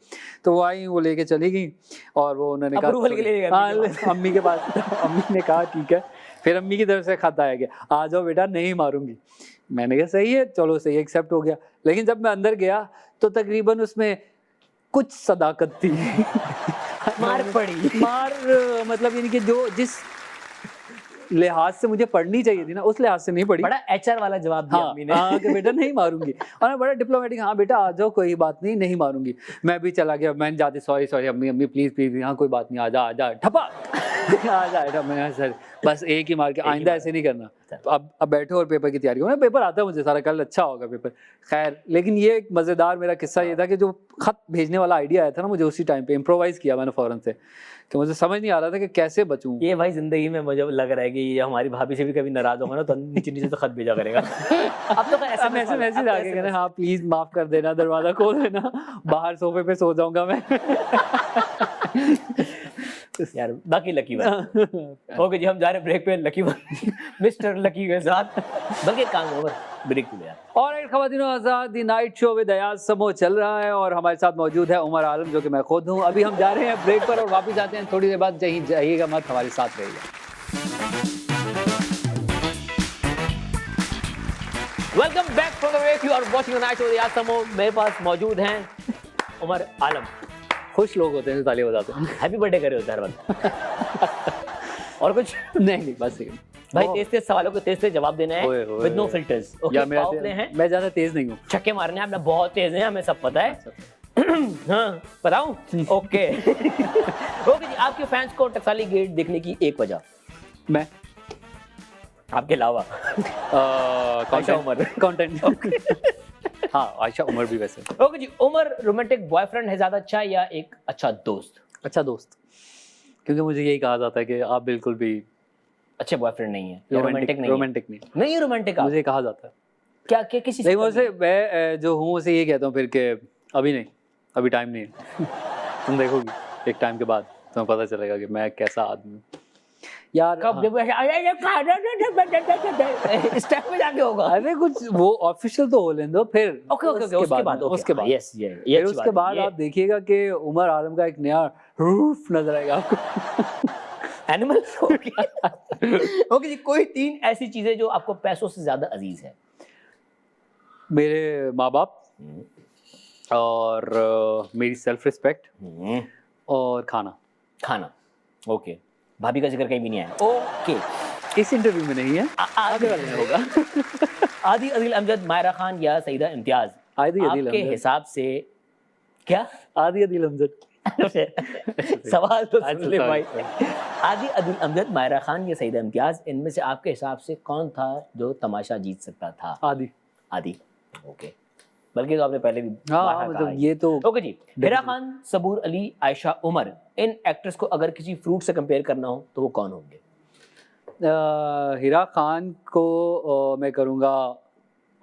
तो वो आई, वो लेके चली गई और वो उन्होंने कहा Approval के लिए गए हाँ, अम्मी के अम्मी के पास। अम्मी ने कहा ठीक है। फिर अम्मी की तरफ से खत आया गया, आ जाओ बेटा नहीं मारूंगी। मैंने कहा सही है, चलो सही, एक्सेप्ट हो गया। लेकिन जब मैं अंदर गया तो तकरीबन उसमें कुछ सदाकत थी। मार पड़ी। मार मतलब यानी कि जो जिस लिहाज से मुझे पढ़नी चाहिए थी ना, उस लिहाज से नहीं पढ़ी। बड़ा एचआर वाला जवाब दिया हाँ, अम्मी ने। हाँ कि बेटा नहीं मारूंगी। और मैं बड़ा डिप्लोमेटिक, हाँ बेटा आ जाओ, कोई बात नहीं मारूंगी। मैं भी चला गया, मैंने जाते सॉरी अम्मी प्लीज, हाँ कोई बात नहीं, आजा ठपा। आजा मैं सर बस एक ही मार के, आइंदा ऐसे नहीं करना। तो अब बैठो और पेपर की तैयारी करो। पेपर आता है मुझे सारा, कल अच्छा होगा पेपर। खैर, लेकिन ये एक मजेदार मेरा किस्सा ये था कि जो खत भेजने वाला आइडिया आया था ना मुझे, उसी टाइम पे इम्प्रोवाइज किया मैंने फौरन से, कि मुझे समझ नहीं आ रहा था कि कैसे बचूं। ये भाई जिंदगी में मुझे लग रहा है कि ये हमारी भाभी से भी कभी नाराज होगा ना तो नीचे से खत भेजा करेगा। अब तो ऐसा मैसेज आ गया, हाँ प्लीज माफ कर देना, दरवाजा खोल देना, बाहर सोफे पे सो जाऊंगा मैं। यार बाकी लकी वन। ओके जी, हम जा रहे हैं ब्रेक पे लकी वन मिस्टर लकी के साथ। बल्कि काम ओवर, ब्रेक पे यार। और एक खवातीनो आजाद दी नाइट शो विद अयाज समो चल रहा है और हमारे साथ मौजूद है उमर आलम, जो कि मैं खुद हूँ। अभी हम जा रहे हैं ब्रेक पर और वापस आते हैं थोड़ी देर बाद। जाइएगा मत, हमारे साथ रहिएगा। Welcome back from the break, you are watching the night show with Ayaz Samoo. मेरे पास मौजूद हैं उमर आलम। खुश लोग होते हैं जो ताली बजाते हैं। हैप्पी बर्थडे करे होता है हर वक्त। और कुछ नहीं बस ये भाई, तेज सवालों को तेज जवाब देना है ओए, with no filters. Okay, powerplay हैं, मैं ज्यादा तेज नहीं हूँ। छक्के मारने हैं, आपने बहुत तेज हैं, हमें सब पता है। हाँ बताऊं? ओके। ओके जी, आपके फैंस को टकसाली गेट देखने की एक वजह? मैं आपके अलावा आयशा उमर। कंटेंट। हाँ, आयशा उमर भी वैसे। ओके जी, उमर रोमांटिक बॉयफ्रेंड है ज्यादा अच्छा या एक अच्छा दोस्त? अच्छा दोस्त, क्योंकि मुझे यही कहा जाता है कि आप बिल्कुल भी अच्छे बॉयफ्रेंड नहीं है, रोमांटिक नहीं है। रोमांटिक नहीं, नहीं रोमांटिक आप मुझे कहा जाता है। क्या क्या किसी नहीं, मैं जो हूँ उसे ये कहता हूँ फिर के अभी नहीं, अभी टाइम नहीं है। तुम देखोगी एक टाइम के बाद तुम्हें पता चलेगा कि मैं कैसा आदमी हूँ यार। कब स्टेप में जाके होगा? अरे कुछ वो ऑफिशियल तो हो लेने दो, फिर ओके उसके बाद यस ये उसके बाद आप देखिएगा कि उमर आलम का एक नया रूफ नजर आएगा आपको। एनिमल। ओके जी, कोई 3 ऐसी चीजें जो आपको पैसों से ज्यादा अजीज है? मेरे माँ बाप और मेरी सेल्फ रिस्पेक्ट और खाना। ओके, भाभी का जिक्र कहीं भी नहीं आया। ओके, इस इंटरव्यू में नहीं है, आगे वाले में होगा। आदि अदिल अमजद, मायरा खान या सईदा इम्तियाज? आपके हिसाब से क्या? आदि अदिल अमजद। सवाल तो सुन ले भाई। आदि अदिल अमजद, मायरा खान या सईदा इम्तियाज, इनमें से आपके हिसाब से कौन था जो तमाशा जीत सकता था? आदि। ओके, बल्कि तो आपने पहले भी हाँ बारहा कहा मतलब है। ये तो ओके जी, हिरा खान, सबूर अली, आयशा उमर, इन एक्ट्रेस को अगर किसी फ्रूट से कंपेयर करना हो तो वो कौन होंगे? हिरा खान को मैं करूँगा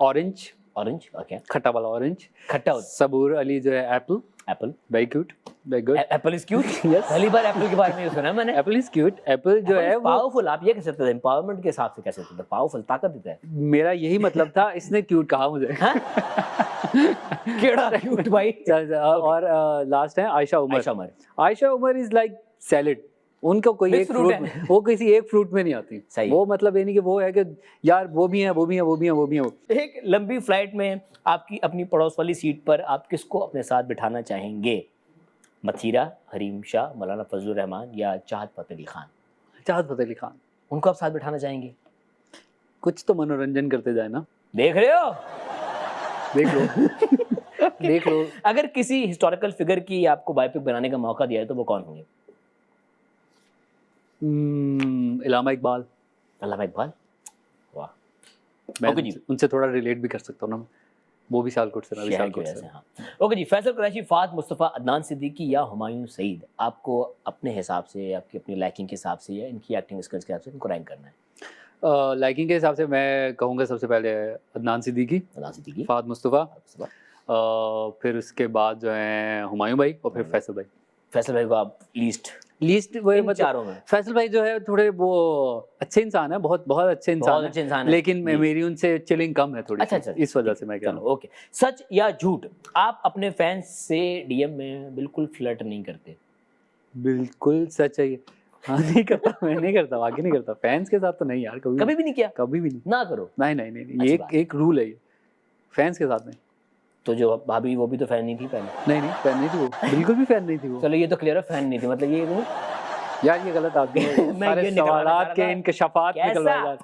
ऑरेंज, ऑरेंज, ओके, खट्टा वाला ऑरेंज। खट्टा होता सबूर अली जो है Apple, Apple. Very cute, very good. Apple is cute. Yes. पहली बार एप्पल के बारे में ये सुना है मैंने। Apple is cute. एप्पल जो है वो पावरफुल, आप ये कह सकते थे एम्पावरमेंट के हिसाब से कह सकते थे, पावरफुल, ताकत देता है। मेरा यही मतलब था, इसने क्यूट कहा मुझे। हाँ? केड़ा क्यूट भाई। और लास्ट है Ayesha Umar. Ayesha Umar, Ayesha Umar is like salad, उनको कोई Mixed एक fruit फ्रूट है। वो किसी एक फ्रूट में नहीं आती। सही। वो मतलब ये नहीं कि वो है कि यार वो भी है, वो भी है, वो भी है, वो भी है। एक लंबी फ्लाइट में आपकी अपनी पड़ोस वाली सीट पर आप किसको अपने साथ बिठाना चाहेंगे? मथीरा, हरीम शाह, मौलाना फजलुर रहमान या चाहत फतेह अली खान? चाहत फतेह अली खान। उनको आप साथ बिठाना चाहेंगे? कुछ तो मनोरंजन करते जाए ना। देख रहे हो? देख लो। देख लो। अगर किसी हिस्टोरिकल फिगर की आपको बायोपिक बनाने का मौका दिया है तो वो कौन होंगे? इलामा इकबाल। अल्लामा इकबाल, वाह। मैं ओके जी। उनसे थोड़ा रिलेट भी कर सकता हूँ ना, वो भी सियालकोट से ना, भी शहर की सियालकोट वजह से। से, हाँ। ओके जी, फैसल कुरैशी, फात मुस्तफ़ा, अदनान सिद्दीकी या हुमायूं सईद, आपको अपने हिसाब से, आपकी अपनी लाइकिंग के हिसाब से या इनकी एक्टिंग स्किल्स के हिसाब से इनको रैंक करना है? लाइकिंग के हिसाब से मैं कहूँगा सबसे पहले अदनान सिद्दीकी, अदनान सिद्दीकी, फात मुस्तफ़ा, मुस्तफ़ा। फिर उसके बाद जो है हुमायूं भाई और फिर फैसल भाई। फैसल भाई को आप लीस्ट लीस्ट वो इन मतलब चारों में? फैसल भाई जो है थोड़े वो अच्छे इंसान है, बहुत बहुत अच्छे इंसान बहुत अच्छे इंसान है। लेकिन जी। मेरी उनसे चिलिंग कम है थोड़ी अच्छा, सी, अच्छा, इस वजह से मैं कह रहा चलो हूँ। ओके। सच या झूठ, आप अपने फैंस से डीएम में बिल्कुल फ्लर्ट नहीं करते? बिल्कुल सच है ये। हाँ नहीं करता, मैं नहीं करता, बाकी नहीं करता, फैंस के साथ तो नहीं यार, कभी भी नहीं किया? कभी भी नहीं। ना करो। नहीं नहीं नहीं, अच्छी ये बात। एक रूल है ये, फैंस के साथ नहीं। तो जो भाभी वो भी तो फैन नहीं थी पहले? नहीं नहीं, फैन नहीं थी वो, बिल्कुल भी फैन नहीं थी वो। चलो ये तो क्लियर है, फैन नहीं थी, मतलब ये तो यार ये गलत आदमी है। मैं सारे ये निकलवाना सवालात चाह के रहा था। इंकशाफात निकलवाए कैसा? यार।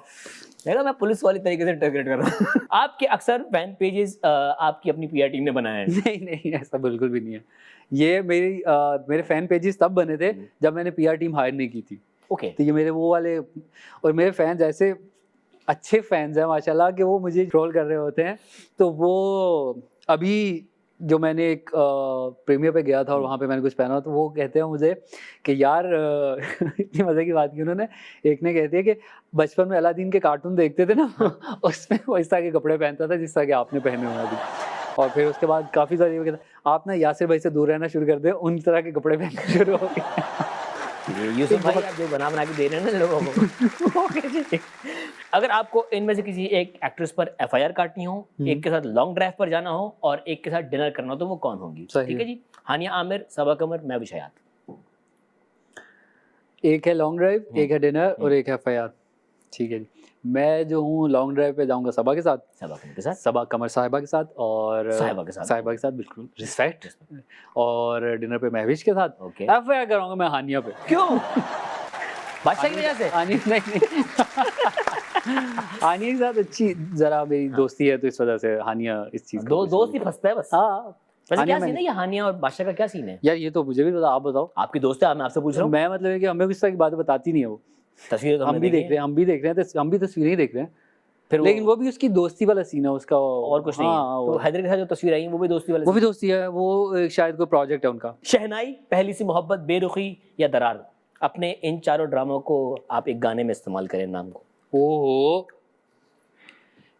देखा, मैं पुलिस वाली तरीके से टारगेट कर रहा हूँ। आपके अक्सर फैन पेजेस आपकी अपनी पीआर टीम ने बनाए हैं? नहीं नहीं, ऐसा बिल्कुल भी नहीं है। ये मेरे फैन पेजेस तब बने थे जब मैंने पीआर टीम हायर नहीं की थी। ओके। तो ये मेरे वो वाले, और मेरे फैंस ऐसे अच्छे फैंस हैं माशाल्लाह कि वो मुझे ट्रोल कर रहे होते हैं। तो वो अभी जो मैंने एक प्रीमियर पे गया था और वहाँ पे मैंने कुछ पहना, तो वो कहते हैं मुझे कि यार इतनी मज़े की बात की उन्होंने। एक ने कहती है कि बचपन में अलादीन के कार्टून देखते थे ना, उसमें वो इस तरह के कपड़े पहनता था जिस तरह के आपने पहने हुए हैं अभी। और फिर उसके बाद काफ़ी सारी वो कहता, आप ना यासिर भाई से दूर रहना शुरू कर दे, उन तरह के कपड़े पहनना शुरू हो गए। ये यूसुफ भाई आप जो बना के दे रहे हैं ना लोगों को। ओके जी। अगर आपको इनमें से किसी एक एक्ट्रेस पर एफआईआर काटनी हो, एक के साथ लॉन्ग ड्राइव पर जाना हो और एक के साथ डिनर करना हो, तो वो कौन होगी? सही ठीक है जी। हानिया आमिर, सबा कमर, मैं विशायात। एक है लॉन्ग ड्राइव, एक है डिनर और एक है एफआईआर। ठीक है जी। मैं जो हूँ लॉन्ग ड्राइव पे जाऊंगा सबा के साथ, सबा कमर के साथ, सबा कमर साहिबा के साथ, और साहिबा के साथ, साहिबा के साथ बिल्कुल रिस्पेक्ट। और डिनर पे महविश के साथ। ओके। एफआईआर कराऊंगा मैं हानिया पे। क्यों? बादशाह की वजह से? हानिया नहीं हानिया के साथ अच्छी जरा मेरी दोस्ती है, तो इस वजह से हानिया इस चीज दो दोस्त ही फंसता है बस। हाँ। वैसे हानिया क्या सीन है ये हानिया और बादशाह का, क्या सीन है? यार ये तो मुझे भी पता, आप बताओ। आपकी दोस्त है, मैं आपसे पूछ रहा हूँ। मैं मतलब है कि हमें किस तरह की बातें बताती नहीं है वो। तस्वीरें तो हम भी देख रहे हैं, हम भी देख रहे हैं, तो हम भी तस्वीरें ही देख रहे हैं, फिर लेकिन वो भी उसकी दोस्ती वाला सीन है उसका, और कुछ नहीं है। तो हैदर के साथ जो तस्वीर आई वो भी दोस्ती वाले, वो भी दोस्ती है, वो शायद कोई प्रोजेक्ट है उनका। शहनाई, पहली सी मोहब्बत, बेरुखी या दरार, अपने इन चारों ड्रामों को आप एक गाने में इस्तेमाल करें नाम को। ओहो,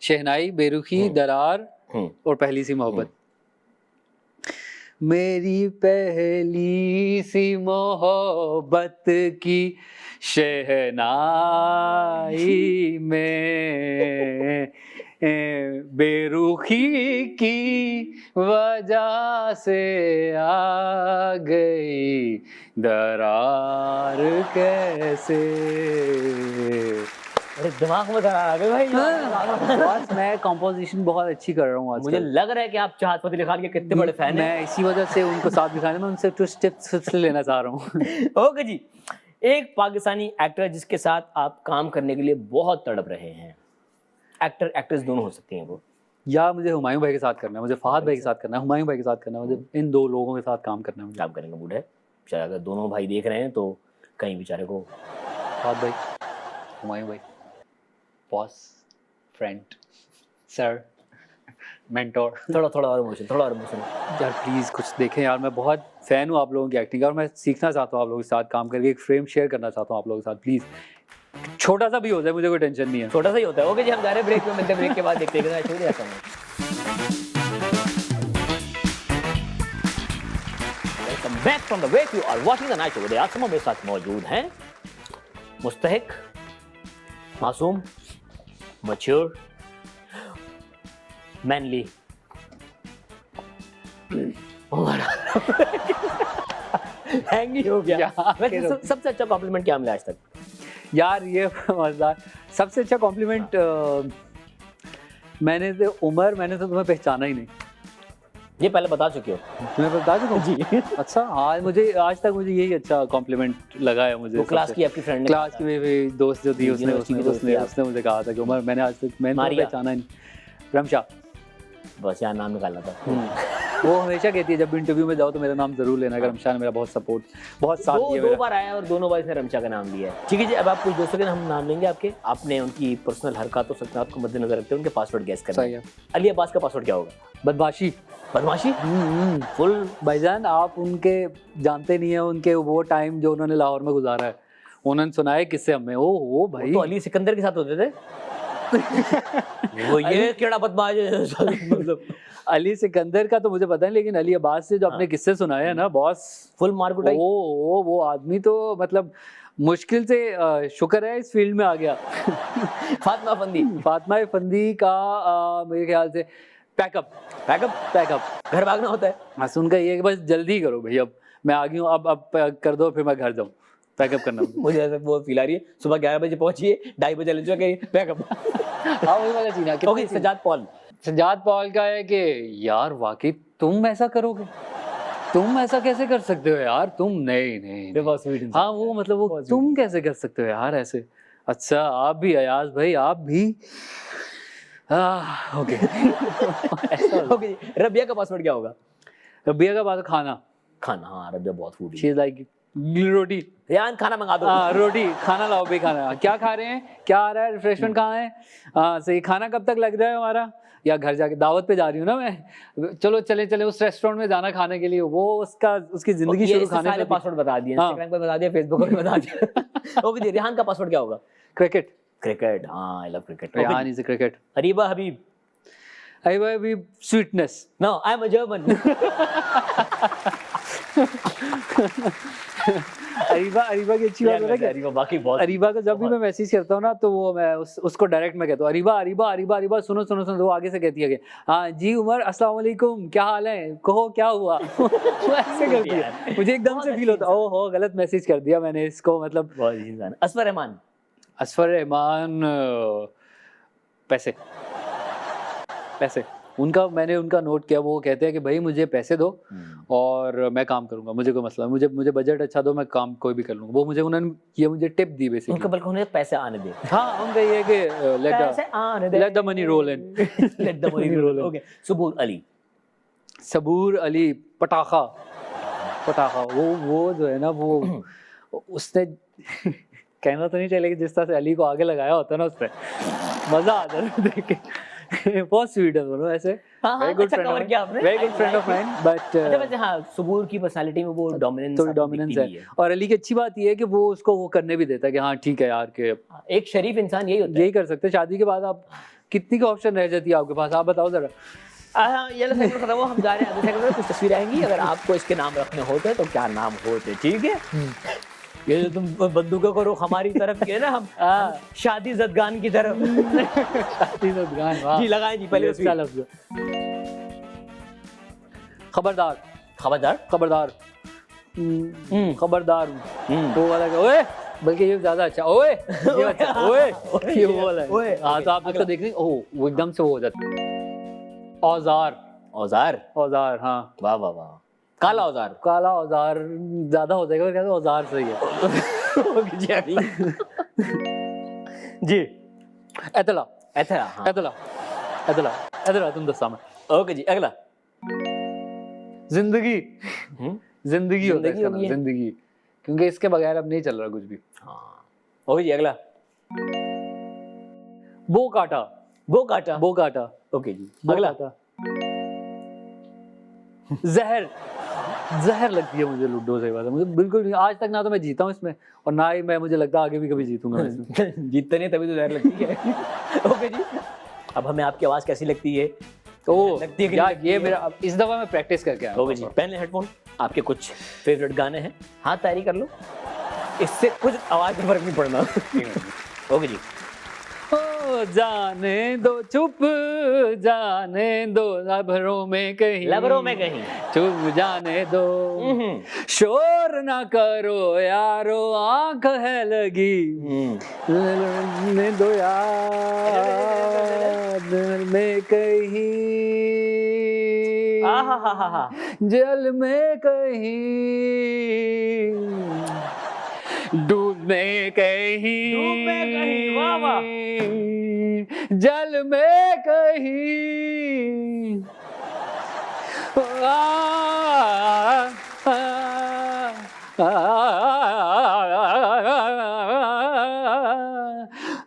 शहनाई, बेरुखी, दरार और पहली सी मोहब्बत। मेरी पहली सी मोहब्बत की शहनाई में बेरुखी की वजह से आ गई दरार कैसे। अरे दिमाग में दरार आ गई भाई। बस मैं कंपोजिशन बहुत अच्छी कर रहा हूँ आजकल। मुझे लग रहा है कि आप चाहत फतेह अली खान के कितने बड़े फैन हैं। मैं इसी वजह से उनको साथ दिखाने में उनसे कुछ टिप्स लेना चाह रहा हूँ। ओके जी। एक पाकिस्तानी एक्टर जिसके साथ आप काम करने के लिए बहुत तड़प रहे हैं, एक्टर एक्ट्रेस दोनों हो सकती हैं वो, या मुझे हुमायूं भाई के साथ करना है, मुझे फहद भाई के साथ करना है, हुमायूं भाई के साथ करना है, मुझे इन दो लोगों के साथ काम करना है। मुझे काम करने का मूड है। शायद अगर दोनों भाई देख रहे हैं तो कहीं बेचारे को, फहद भाई, हुमायूं भाई, बॉस, फ्रेंड, सर, मेंटोर। थोड़ा और इमोशन। यार प्लीज़ कुछ देखें यार, मैं बहुत फ़ैन हूँ आप लोगों की एक्टिंग का और मैं सीखना चाहता हूँ आप लोगों के साथ काम करके, एक फ्रेम शेयर करना चाहता हूँ आप लोगों के साथ। प्लीज़ छोटा सा भी हो जाए, मुझे कोई टेंशन नहीं है। छोटा सा ही होता है। ओके जी, हम जा रहे हैं ब्रेक में, मिलते हैं ब्रेक के बाद, देखते हैं छोड़ जाता हूँ। Welcome back from the break, you are watching the night show. आज मेरे साथ मौजूद हैं मुस्तहिक, मासूम, मैच्योर, मैनली हैंगी हो गया। वैसे सबसे अच्छा कॉम्प्लीमेंट क्या मिला आज तक? यार ये मजेदार, सबसे अच्छा कॉम्प्लीमेंट मैंने तो तुम्हें पहचाना ही नहीं। ये पहले बता चुके हो। तुम्हें बता चुका हूँ जी। अच्छा हाँ, आज तक मुझे यही अच्छा कॉम्प्लीमेंट लगा है मुझे। वो क्लास की आपकी फ्रेंड ने, क्लास की मेरी दोस्त जो थी, उसने मुझे कहा था कि उमर, मैंने आज तक मैंने पहचाना ही नहीं। रमशा, बस यार नाम निकालना था। वो हमेशा कहती है जब भी इंटरव्यू में जाओ तो मेरा नाम जरूर लेना। रमशा ने मेरा बहुत सपोर्ट, बहुत साथ दिया। दो बार आया और दोनों बार इसने रमशा का नाम लिया है। ठीक है जी, अब आप कुछ दोस्तों के हम नाम लेंगे आपके। आपने उनकी पर्सनल हरकतों सख्तात को मद्देनजर रखते हुए उनके पासवर्ड गैस करना है। अली अब्बास का पासवर्ड क्या होगा? बदमाशी। बदमाशी फुल। भाईजान आप उनके जानते नहीं है, उनके वो टाइम जो उन्होंने लाहौर में गुजारा है, उन्होंने सुनाए किससे हमें। ओ भाई, तो अली सिकंदर के साथ होते थे। वो ये केड़ा बदमाश है मतलब। अली सिकंदर का तो मुझे पता नहीं, लेकिन अली अब्बास से जो अपने किस्से सुनाए हैं ना बॉस, फुल मार कुटाई। वो आदमी तो मतलब मुश्किल से शुक्र है इस फील्ड में आ गया। फातिमा फंदी का मेरे ख्याल से पैकअप घर भागना होता है। हाँ, उनका ये कि बस जल्दी करो भाई, अब मैं आ गई हूँ, अब कर दो फिर मैं घर जाऊँ, पैकअप करना। मुझे ऐसा वो फील आ रही है, सुबह 11 बजे पहुंचिए, 2:30 बजे ले जाके पैकअप। हाँ वही वाला सीन है। ओके, सजाद पॉल का है कि यार वाकई तुम ऐसा करोगे, तुम ऐसा कैसे कर सकते हो यार, तुम नहीं। हाँ वो मतलब वो तुम कैसे कर सकते हो यार ऐसे। अच्छा आप भी अयाज भाई, आप भी। ओके। ओके, रबिया का पासवर्ड क्या होगा? रबिया का पासवर्ड खाना। हाँ, रबिया बहुत फूडी। शी इज लाइक रोटी। यान खाना मंगा दो। हाँ रोटी, खाना लाओ भाई, खाना क्या खा रहे हैं, क्या आ रहा है, रिफ्रेशमेंट कहाँ है, हाँ सही, खाना कब तक लग रहा है हमारा, या घर जाके दावत पे जा रही हूँ ना मैं, चलो चले उस रेस्टोरेंट में जाना खाने के लिए। वो उसकी जिंदगी शुरू खाने से। पासवर्ड बता दिए, इंस्टाग्राम पे बता दिया, फेसबुक पे बता दिया। ओके जी, रेहान का पासवर्ड क्या होगा? क्रिकेट। हाँ, I love cricket. Rehan is cricket. Areeba Habib sweetness. No, I am a German. Areeba की अच्छी बात है कि अरीबा को जब भी मैं मैसेज करता हूँ ना तो वो मैं उसको डायरेक्ट में कहता हूँ अरीबा सुनो वो आगे से कहती है कि हाँ जी उमर, अस्सलाम वालेकुम, क्या हाल है, कहो क्या हुआ। वो ऐसे करती है, मुझे एकदम से फील होता है ओहो गलत मैसेज कर दिया मैंने इसको, मतलब। असफर रहमान पैसे मैंने उनका नोट किया। वो कहते हैं कि भाई मुझे पैसे दो और मैं काम करूंगा, मुझे कोई मसला, मुझे बजट अच्छा दो, मैं काम कोई भी कर लूंगा। वो मुझे टिप दी बेसिकली। उनका बल्कि उन्हें पैसे आने दे। हाँ उनका ये है कि let the money roll in. Let the money roll in. Okay, Saboor Ali पटाखा वो जो है ना, वो उसने कहना तो नहीं चाहिए, लेकिन जिस तरह से अली को आगे लगाया होता है ना, उस पर मजा आता है देख के। बहुत स्वीट है दोनों ऐसे। Very good friend of mine. But वैसे हाँ, सबूर की पर्सनालिटी में वो डोमिनेंस है। और अली की अच्छी बात ये है कि वो उसको वो करने भी देता है कि हाँ ठीक है यार, के एक शरीफ इंसान यही कर सकते हैं। शादी के बाद आप कितनी का ऑप्शन रह जाती है आपके पास, आप बताओ जरा। ये सेगमेंट खत्म हुआ, हम जा रहे हैं अगले सेगमेंट में। कुछ तस्वीरें आएंगी, अगर आपको इसके नाम रखने होते तो क्या नाम होते, ठीक है? ये जो तुम बंदूकों को रुख हमारी तरफ किए ना, हम शादी जदगान की तरफ। शादी जदगान जी, लगाएं जी पहले खबरदार। वो वाला ओए, बल्कि ये ज्यादा अच्छा ओए, ये अच्छा ओए, ये वो वाला है। हाँ तो आप उसको देख रहे, ओह वो एकदम से वो हो जाता है। औजार। हाँ वाह। काला औजार ज्यादा हो जाएगा, क्या औजार सही है। जी अगला। जी एतला तुम दस्ता में। ओके जी, अगला जिंदगी होता है, जिंदगी, क्योंकि इसके बगैर अब नहीं चल रहा कुछ भी। हाँ ओके जी, अगला बो काटा। ओके जी, अगला जहर लगती है मुझे लूडो से, बात है मुझे बिल्कुल नहीं। आज तक ना तो मैं जीता हूँ इसमें, और ना ही मैं, मुझे लगता है आगे भी कभी जीतूंगा इसमें। जीतते नहीं तभी तो जहर लगती है। ओके जी, अब हमें आपकी आवाज कैसी लगती है? तो लगती है कि यार नहीं लगती ये है? मेरा अब इस दफा मैं प्रैक्टिस करके आया ओके जी, पहन ले हेडफोन। आपके कुछ फेवरेट गाने हैं, हाथ तैयारी कर लो, इससे कुछ आवाज में फर्क नहीं पड़ना। ओके जी। ओ जाने दो, चुप जाने दो, लबरों में कहीं, लबरों में कहीं चुप जाने दो, शोर ना करो यारो, आंख है लगी, लेने दो यार दिल में कहीं, जल में कहीं, डूब में कहीं, वाह वाह, जल में कहीं, आ, आ,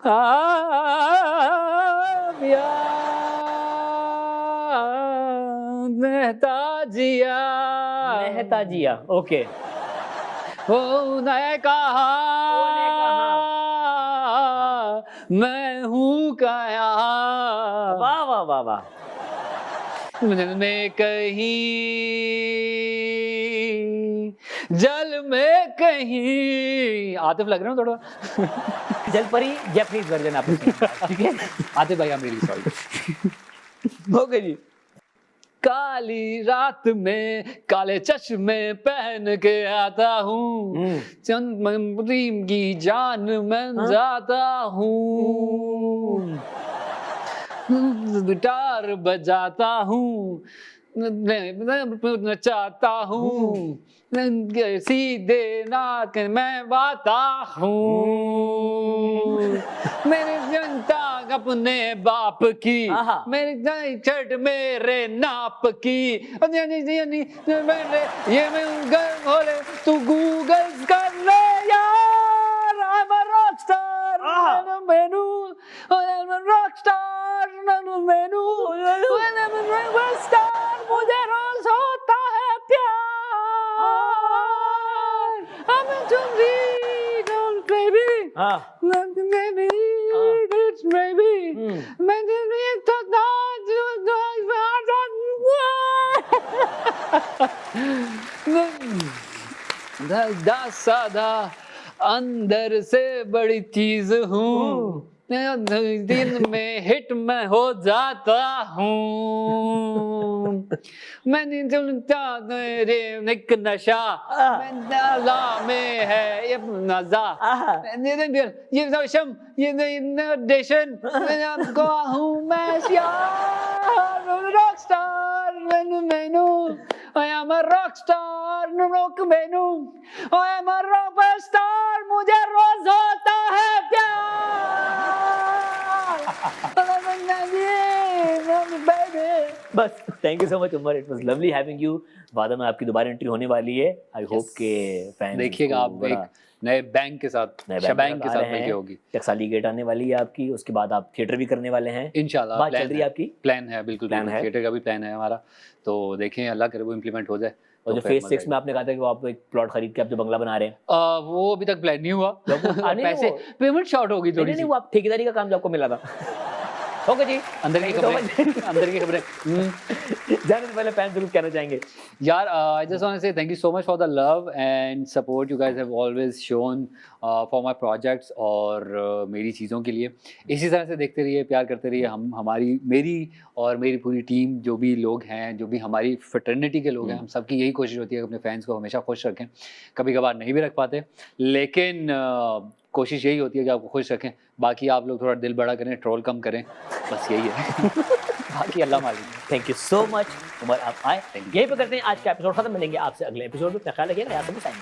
आ, मेहता जिया, मेहता जिया। ओके, ने कहा मैं हूँ क्या, वाह वाह वाह वाह, जल में कहीं, जल में कहीं। आतिफ लग रहे हो थोड़ा। जलपरी जैपनीज वर्जन आप ठीक है। आतिफ भाई, I am really sorry. Okay जी। काली रात में काले चश्मे पहन के आता हूँ, चंद्रीम की जान मैं जाता हूँ, गिटार बजाता हूँ, नचाता हूँ, सीधे नाक मैं बाता हूँ, मेरी जनता अपने बाप की, मेरी शर्ट मेरे नाप की, ये मैं गूगल खोले तू गूगल कर ले यार, I'm a rockstar, menu, I'm a rockstar, menu, I'm a rockstar, मुझे रोज होता है प्यार, I'm a zombie, don't baby, baby, it's baby, मैं तो सादा अंदर से बड़ी चीज हूँ, दिल में हिट में हो जाता हूँ, मैंने सुनता रे एक नशा डाला में है ये नजा, ये नशम ये नोटेशन आपको हूँ मैं रॉकस्टार, मैनू I am a rockstar, rock मैनू, I am a rock star, मुझे रोज होता है प्यार। बस thank you so much Umar, it was lovely having you. बाद में आपकी दोबारा एंट्री होने वाली है, आई होप के फैंस देखिएगा आप एक नए बैंक के साथ, शबैंग के साथ मिलके होगी। टक्साली गेट आने वाली है आपकी, उसके बाद आप थिएटर भी करने वाले हैं इंशाल्लाह, बात चल रही है आपकी? प्लान है, बिल्कुल प्लान है, थिएटर का भी प्लान है हमारा, तो देखें अल्लाह करे वो इम्प्लीमेंट हो जाए। और जो फेज 6 में आपने कहा था कि वो आप एक प्लॉट खरीद के आप जो बंगला बना रहे हैं, वो अभी तक प्लान नहीं हुआ, पैसे पेमेंट शॉर्ट होगी थोड़ी सी। वो आप ठेकेदारी का काम जो आपको मिला था। ओके जी, अंदर की खबरें, अंदर की खबरें जाने से पहले फैंस जरूर कहना चाहेंगे यार, आई जस्ट वांट टू से thank you so much for the love and support you guys have always shown for my projects, और मेरी चीज़ों के लिए इसी तरह से देखते रहिए, प्यार करते रहिए। हम हमारी मेरी और मेरी पूरी टीम, जो भी लोग हैं, जो भी हमारी फ्रेटर्निटी के लोग हैं, हम सबकी यही कोशिश होती है कि अपने फैंस को हमेशा खुश रखें। कभी कभार नहीं भी रख पाते, लेकिन कोशिश यही होती है कि आपको खुश रखें। बाकी आप लोग थोड़ा दिल बड़ा करें, ट्रोल कम करें, बस यही है। बाकी अल्लाह मालिक। Thank you so much Umar, आप आए। यहीं पे करते हैं आज का एपिसोड खत्म, मिलेंगे आपसे अगले एपिसोड में। अपना ख्याल रखिएगा, यहाँ से भी साइन।